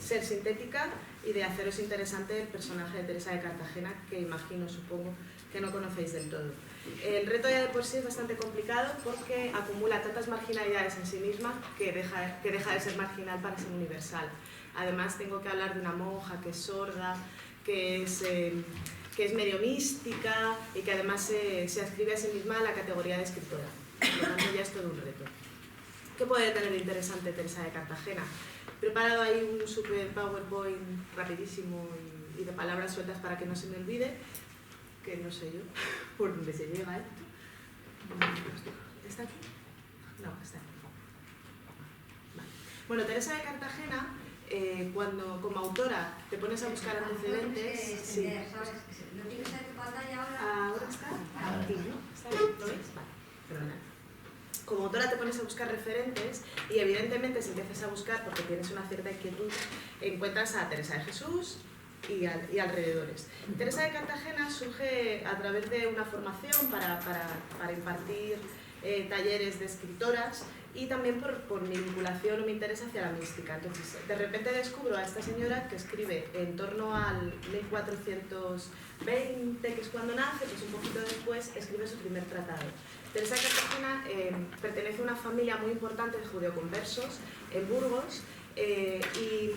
ser sintética y de haceros interesante el personaje de Teresa de Cartagena, que imagino, supongo, que no conocéis del todo. El reto ya de por sí es bastante complicado porque acumula tantas marginalidades en sí misma que deja de ser marginal para ser universal. Además, tengo que hablar de una monja que es sorda, que es medio mística y que además se adscribe a sí misma a la categoría de escritora. Por lo tanto, ya es todo un reto. ¿Qué puede tener de interesante Teresa de Cartagena? He preparado ahí un super PowerPoint rapidísimo y de palabras sueltas para que no se me olvide, que no sé yo por dónde se llega esto. ¿Está aquí? No, está aquí. Vale. Bueno, Teresa de Cartagena, cuando como autora te pones a buscar antecedentes... Sí. ¿Lo tienes en tu pantalla ahora? ¿Ahora está? Aquí, ¿no? ¿Está bien? ¿Lo veis? Vale, fenomenal. Como autora te pones a buscar referentes y evidentemente si empiezas a buscar porque tienes una cierta inquietud, encuentras a Teresa de Jesús y alrededores. Teresa de Cartagena surge a través de una formación para impartir talleres de escritoras y también por mi vinculación o mi interés hacia la mística. Entonces, de repente descubro a esta señora que escribe en torno al 1420, que es cuando nace, pues un poquito después escribe su primer tratado. Teresa de Cartagena pertenece a una familia muy importante de judeoconversos en Burgos y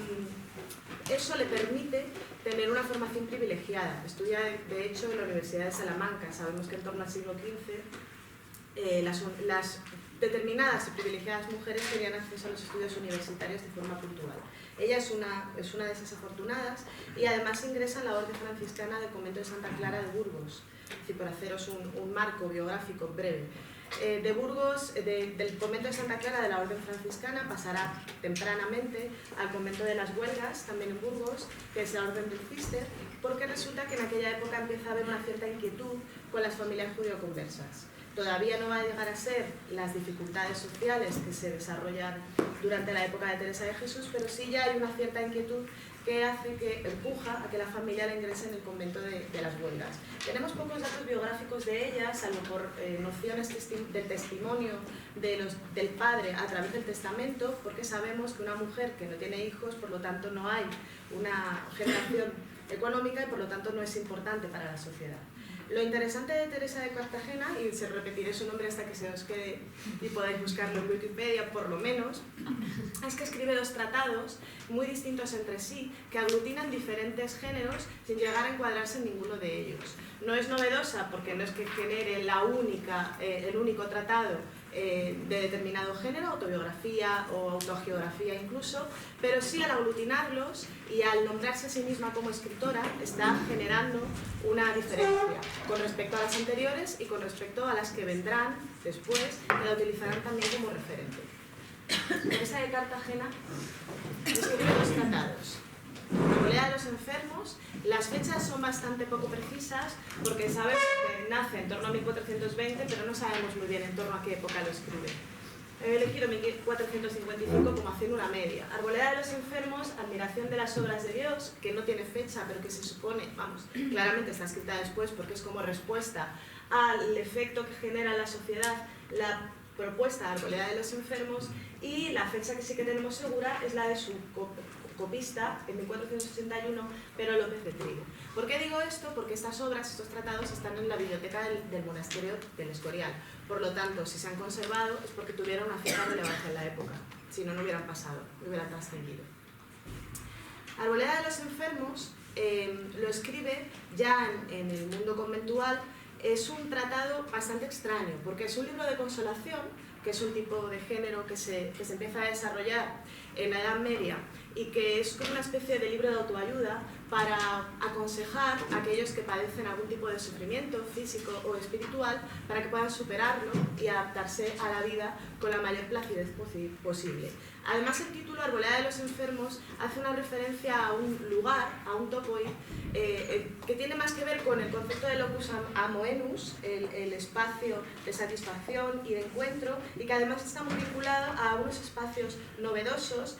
eso le permite tener una formación privilegiada. Estudia, de hecho, en la Universidad de Salamanca. Sabemos que en torno al siglo XV las determinadas y privilegiadas mujeres tenían acceso a los estudios universitarios de forma puntual. Ella es una de esas afortunadas y además ingresa en la orden franciscana del convento de Santa Clara de Burgos. Es decir, por haceros un marco biográfico breve. De Burgos, del convento de Santa Clara de la orden franciscana, pasará tempranamente al convento de las Huelgas, también en Burgos, que es la orden del Cister, porque resulta que en aquella época empieza a haber una cierta inquietud con las familias judeoconversas. Todavía no va a llegar a ser las dificultades sociales que se desarrollan durante la época de Teresa de Jesús, pero sí ya hay una cierta inquietud que empuja a que la familia la ingrese en el convento de las Huelgas. Tenemos pocos datos biográficos de ella, salvo por nociones del testimonio del padre a través del testamento, porque sabemos que una mujer que no tiene hijos, por lo tanto no hay una generación económica y por lo tanto no es importante para la sociedad. Lo interesante de Teresa de Cartagena, y se repetiré su nombre hasta que se os quede y podáis buscarlo en Wikipedia por lo menos, es que escribe dos tratados muy distintos entre sí, que aglutinan diferentes géneros sin llegar a encuadrarse en ninguno de ellos. No es novedosa porque no es que genere el único tratado de determinado género, autobiografía o autogeografía incluso, pero sí al aglutinarlos y al nombrarse a sí misma como escritora está generando una diferencia con respecto a las anteriores y con respecto a las que vendrán después, que la utilizarán también como referente. Teresa de Cartagena escribe dos tratados. Arboleda de los enfermos, las fechas son bastante poco precisas porque sabemos que nace en torno a 1420, pero no sabemos muy bien en torno a qué época lo escribe. He elegido 1455 como haciendo una media. Arboleda de los enfermos, admiración de las obras de Dios, que no tiene fecha, pero que se supone, claramente está escrita después porque es como respuesta al efecto que genera en la sociedad la propuesta Arboleda de los enfermos, y la fecha que sí que tenemos segura es la de su copista, en 1481, pero López de Trigo. ¿Por qué digo esto? Porque estas obras, estos tratados, están en la biblioteca del monasterio del Escorial. Por lo tanto, si se han conservado es porque tuvieron una cierta relevancia en la época. Si no, no hubieran pasado, no hubieran trascendido. Arboleda de los enfermos lo escribe ya en el mundo conventual. Es un tratado bastante extraño, porque es un libro de consolación, que es un tipo de género que se empieza a desarrollar en la Edad Media y que es como una especie de libro de autoayuda para aconsejar a aquellos que padecen algún tipo de sufrimiento físico o espiritual para que puedan superarlo y adaptarse a la vida con la mayor placidez posible. Además, el título Arboleda de los enfermos hace una referencia a un lugar, a un topoi, que tiene más que ver con el concepto de locus amoenus, el espacio de satisfacción y de encuentro, y que además está muy vinculado a unos espacios novedosos,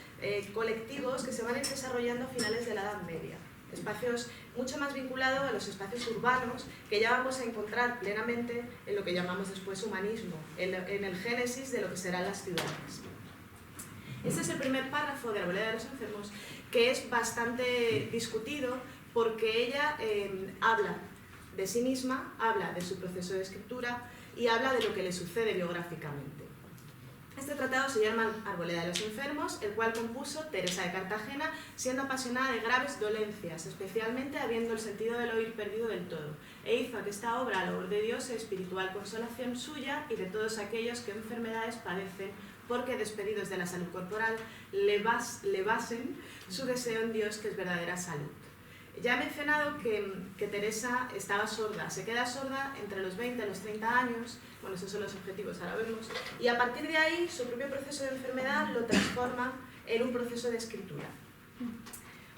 colectivos, que se van a ir desarrollando a finales de la Edad Media. Espacios mucho más vinculados a los espacios urbanos que ya vamos a encontrar plenamente en lo que llamamos después humanismo, en el génesis de lo que serán las ciudades. Este es el primer párrafo de Arboleda de los enfermos, que es bastante discutido porque ella habla de sí misma, habla de su proceso de escritura y habla de lo que le sucede biográficamente. Este tratado se llama Arboleda de los Enfermos, el cual compuso Teresa de Cartagena, siendo apasionada de graves dolencias, especialmente habiendo el sentido del oír perdido del todo, e hizo a que esta obra, a labor de Dios, sea espiritual consolación suya y de todos aquellos que enfermedades padecen, porque despedidos de la salud corporal le basen su deseo en Dios, que es verdadera salud. Ya he mencionado que Teresa estaba sorda, se queda sorda entre los 20 y los 30 años, bueno, esos son los objetivos, ahora vemos, y a partir de ahí su propio proceso de enfermedad lo transforma en un proceso de escritura.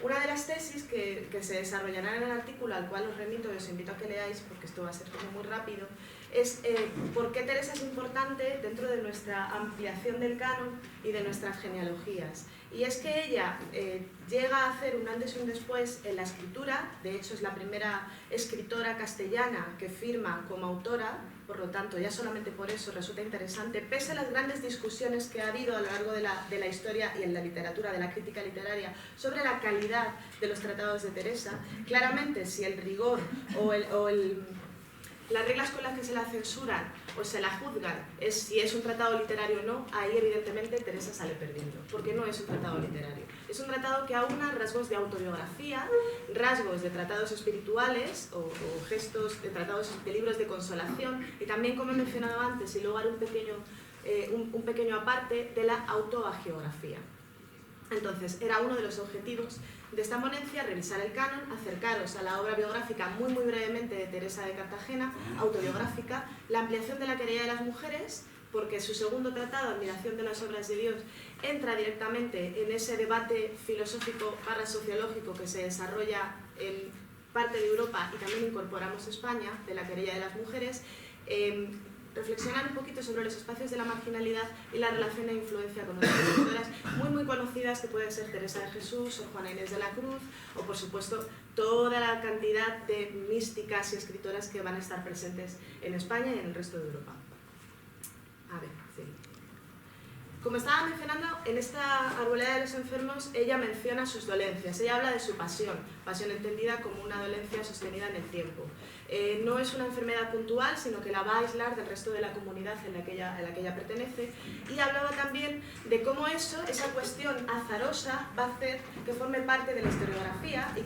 Una de las tesis que se desarrollará en el artículo, al cual os remito y os invito a que leáis, porque esto va a ser como muy rápido, es por qué Teresa es importante dentro de nuestra ampliación del canon y de nuestras genealogías. Y es que ella llega a hacer un antes y un después en la escritura, de hecho es la primera escritora castellana que firma como autora, por lo tanto ya solamente por eso resulta interesante, pese a las grandes discusiones que ha habido a lo largo de la historia y en la literatura, de la crítica literaria, sobre la calidad de los tratados de Teresa. Claramente, si el rigor las reglas con las que se la censuran o se la juzgan es si es un tratado literario o no, ahí evidentemente Teresa sale perdiendo, porque no es un tratado literario. Es un tratado que aúna rasgos de autobiografía, rasgos de tratados espirituales o gestos de tratados de libros de consolación y también, como he mencionado antes, y luego haré un pequeño aparte, de la autoagiografía. Entonces, era uno de los objetivos de esta ponencia, revisar el canon, acercaros a la obra biográfica muy brevemente de Teresa de Cartagena, autobiográfica, la ampliación de la querella de las mujeres, porque su segundo tratado, Admiración de las obras de Dios, entra directamente en ese debate filosófico / sociológico que se desarrolla en parte de Europa y también incorporamos España, de la querella de las mujeres, reflexionar un poquito sobre los espacios de la marginalidad y la relación e influencia con otras escritoras muy conocidas que pueden ser Teresa de Jesús o Juana Inés de la Cruz o por supuesto toda la cantidad de místicas y escritoras que van a estar presentes en España y en el resto de Europa. A ver, sí. Como estaba mencionando, en esta Arboleda de los Enfermos ella menciona sus dolencias, ella habla de su pasión entendida como una dolencia sostenida en el tiempo. No es una enfermedad puntual, sino que la va a aislar del resto de la comunidad en la que ella pertenece, y hablaba también de cómo esa cuestión azarosa va a hacer que forme parte de la historiografía y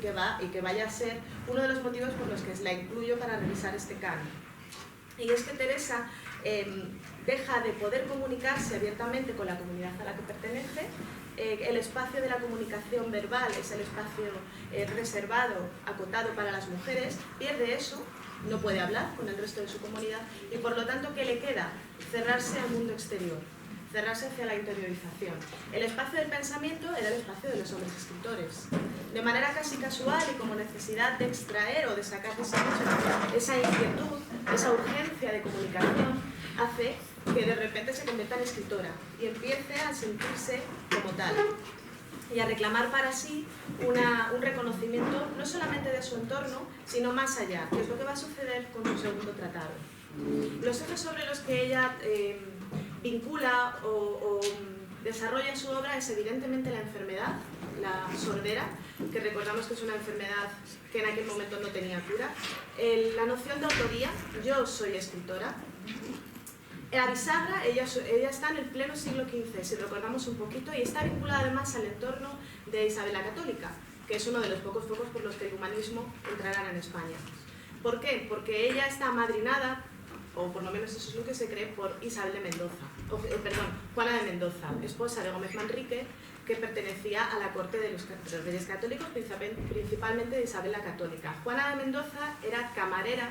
que vaya a ser uno de los motivos por los que la incluyo para revisar este canon. Y es que Teresa deja de poder comunicarse abiertamente con la comunidad a la que pertenece. El espacio de la comunicación verbal es el espacio reservado, acotado para las mujeres, pierde eso, no puede hablar con el resto de su comunidad y por lo tanto, ¿qué le queda? Cerrarse al mundo exterior, cerrarse hacia la interiorización. El espacio del pensamiento era el espacio de los hombres escritores. De manera casi casual y como necesidad de extraer o de sacar de sí misma esa inquietud, esa urgencia de comunicación, hace que de repente se convierta en escritora y empiece a sentirse como tal y a reclamar para sí un reconocimiento no solamente de su entorno, sino más allá, que es lo que va a suceder con su segundo tratado. Los ejes sobre los que ella vincula o desarrolla su obra es evidentemente la enfermedad, la sordera, que recordamos que es una enfermedad que en aquel momento no tenía cura, la noción de autoría, yo soy escritora. La bisagra, ella está en el pleno siglo XV, si recordamos un poquito, y está vinculada además al entorno de Isabel la Católica, que es uno de los pocos focos por los que el humanismo entrará en España. ¿Por qué? Porque ella está amadrinada, o por lo menos eso es lo que se cree, por Isabel de Mendoza, Juana de Mendoza, esposa de Gómez Manrique, que pertenecía a la corte de los reyes católicos, principalmente de Isabel la Católica. Juana de Mendoza era camarera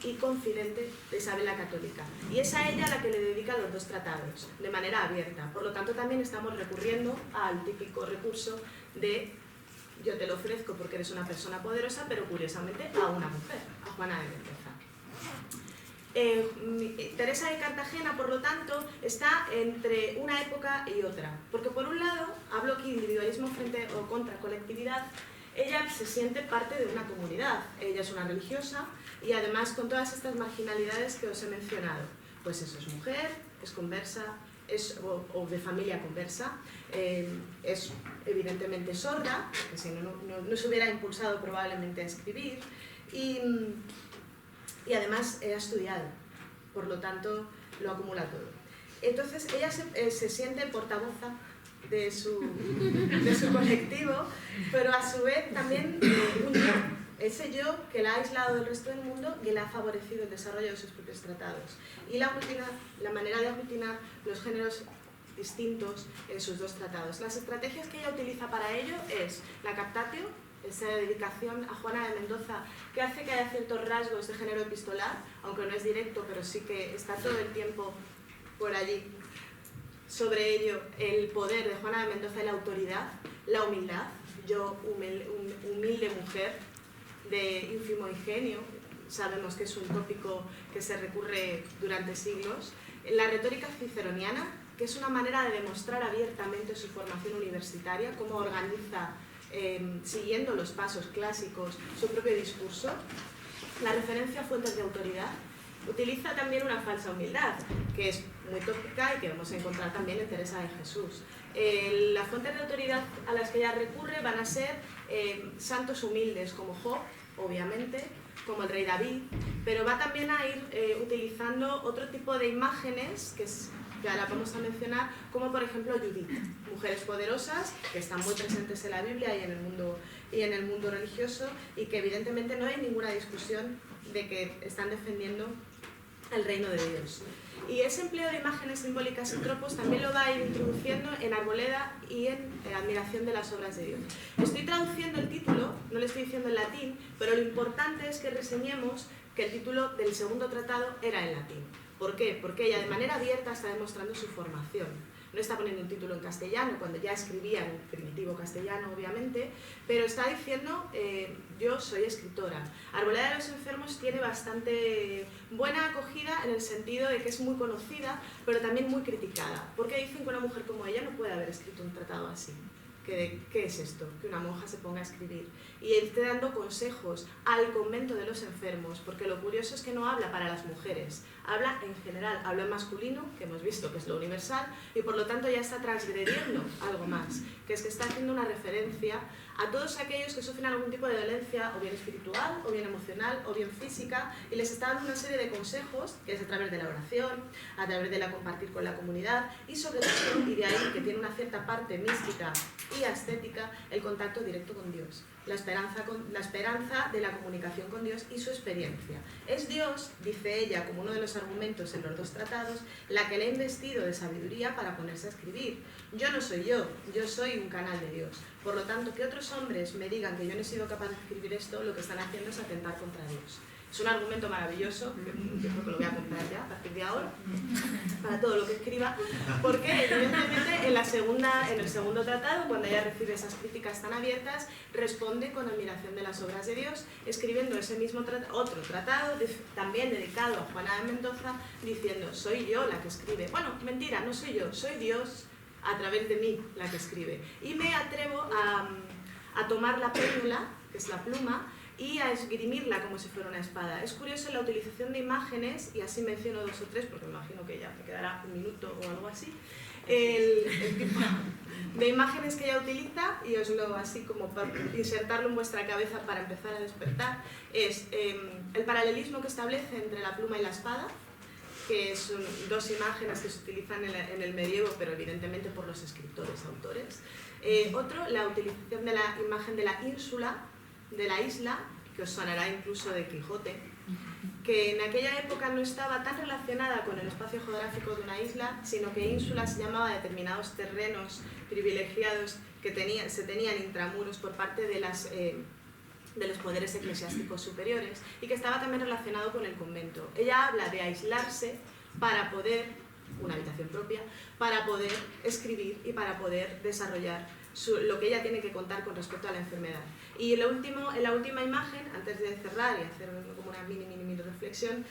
y confidente de Isabel la Católica. Y es a ella a la que le dedica los dos tratados, de manera abierta. Por lo tanto, también estamos recurriendo al típico recurso de yo te lo ofrezco porque eres una persona poderosa, pero curiosamente a una mujer, a Juana de Mendoza. Teresa de Cartagena, por lo tanto, está entre una época y otra. Porque por un lado, hablo aquí de individualismo frente o contra colectividad, ella se siente parte de una comunidad, ella es una religiosa y además con todas estas marginalidades que os he mencionado. Pues eso, es mujer, es conversa, o de familia conversa, es evidentemente sorda, porque si no se hubiera impulsado probablemente a escribir, y además ha estudiado, por lo tanto lo acumula todo. Entonces ella se siente portavoza de su colectivo, pero a su vez también un yo, ese yo que la ha aislado del resto del mundo y le ha favorecido el desarrollo de sus propios tratados. Y la manera de aglutinar los géneros distintos en sus dos tratados. Las estrategias que ella utiliza para ello es la captatio, esa dedicación a Juana de Mendoza, que hace que haya ciertos rasgos de género epistolar, aunque no es directo, pero sí que está todo el tiempo por allí. Sobre ello, el poder de Juana de Mendoza y la autoridad, la humildad, yo humilde mujer de ínfimo ingenio, sabemos que es un tópico que se recurre durante siglos, la retórica ciceroniana, que es una manera de demostrar abiertamente su formación universitaria, cómo organiza, siguiendo los pasos clásicos, su propio discurso, la referencia a fuentes de autoridad. Utiliza también una falsa humildad, que es muy tópica y que vamos a encontrar también en Teresa de Jesús. Las fuentes de autoridad a las que ella recurre van a ser santos humildes como Job, obviamente, como el rey David, pero va también a ir utilizando otro tipo de imágenes que ahora vamos a mencionar, como por ejemplo Judith, mujeres poderosas que están muy presentes en la Biblia y en el mundo religioso, y que evidentemente no hay ninguna discusión de que están defendiendo el reino de Dios. Y ese empleo de imágenes simbólicas y tropos también lo va a ir introduciendo en Arboleda y en admiración de las obras de Dios. Estoy traduciendo el título, no lo estoy diciendo en latín, pero lo importante es que reseñemos que el título del segundo tratado era en latín. ¿Por qué? Porque ella de manera abierta está demostrando su formación. No está poniendo un título en castellano, cuando ya escribía en primitivo castellano, obviamente, pero está diciendo, yo soy escritora. Arboleda de los enfermos tiene bastante buena acogida en el sentido de que es muy conocida, pero también muy criticada. Porque dicen que una mujer como ella no puede haber escrito un tratado así. ¿Qué es esto? Que una monja se ponga a escribir y esté dando consejos al convento de los enfermos, porque lo curioso es que no habla para las mujeres, habla en general, habla en masculino, que hemos visto que es lo universal, y por lo tanto ya está transgrediendo algo más, que es que está haciendo una referencia a todos aquellos que sufren algún tipo de dolencia, o bien espiritual, o bien emocional, o bien física, y les está dando una serie de consejos, que es a través de la oración, a través de la compartir con la comunidad, y sobre todo, y de ahí que tiene una cierta parte mística y ascética, el contacto directo con Dios, la esperanza de la comunicación con Dios y su experiencia. Es Dios, dice ella, como uno de los argumentos en los dos tratados, la que le ha investido de sabiduría para ponerse a escribir. Yo no soy yo soy un canal de Dios. Por lo tanto, que otros hombres me digan que yo no he sido capaz de escribir esto, lo que están haciendo es atentar contra Dios. Es un argumento maravilloso, que yo creo que lo voy a comprar ya a partir de ahora, para todo lo que escriba, porque evidentemente en el segundo tratado, cuando ella recibe esas críticas tan abiertas, responde con admiración de las obras de Dios, escribiendo ese mismo otro tratado, también dedicado a Juana de Mendoza, diciendo, soy yo la que escribe. Bueno, mentira, no soy yo, soy Dios a través de mí la que escribe. Y me atrevo a tomar la pénula, que es la pluma, y a esgrimirla como si fuera una espada. Es curioso la utilización de imágenes, y así menciono dos o tres, porque me imagino que ya me quedará un minuto o algo así, el tipo de imágenes que ella utiliza, y os lo así como para insertarlo en vuestra cabeza para empezar a despertar, es el paralelismo que establece entre la pluma y la espada, que son dos imágenes que se utilizan en el medievo, pero evidentemente por los escritores, autores. Otro, la utilización de la imagen de la ínsula, de la isla, que os sonará incluso de Quijote, que en aquella época no estaba tan relacionada con el espacio geográfico de una isla, sino que ínsula se llamaba determinados terrenos privilegiados que se tenían intramuros por parte de los poderes eclesiásticos superiores, y que estaba también relacionado con el convento. Ella habla de aislarse para poder, una habitación propia, para poder escribir y para poder desarrollar lo que ella tiene que contar con respecto a la enfermedad. Y en la última imagen, antes de cerrar y hacer como una mini reflexión,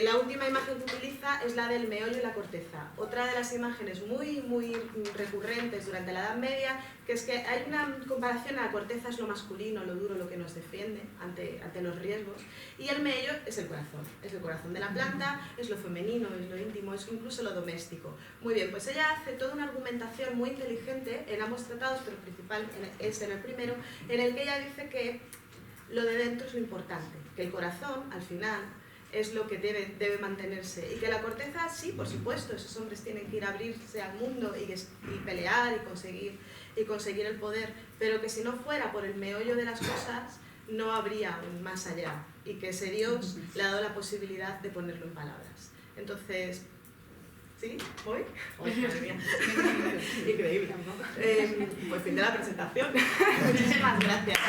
la última imagen que utiliza es la del meollo y la corteza. Otra de las imágenes muy recurrentes durante la Edad Media, que es que hay una comparación: la corteza es lo masculino, lo duro, lo que nos defiende ante los riesgos, y el meollo es el corazón de la planta, es lo femenino, es lo íntimo, es incluso lo doméstico. Muy bien, pues ella hace toda una argumentación muy inteligente en ambos tratados, pero principal es en el primero, en el que ella dice que lo de dentro es lo importante, que el corazón, al final, es lo que debe mantenerse, y que la corteza, sí, por supuesto, esos hombres tienen que ir a abrirse al mundo y pelear y conseguir el poder, pero que si no fuera por el meollo de las cosas, no habría un más allá, y que ese Dios le ha dado la posibilidad de ponerlo en palabras. Entonces, ¿sí? ¿Voy? Madre mía. Increíble. Pues fin de la presentación. Muchísimas gracias.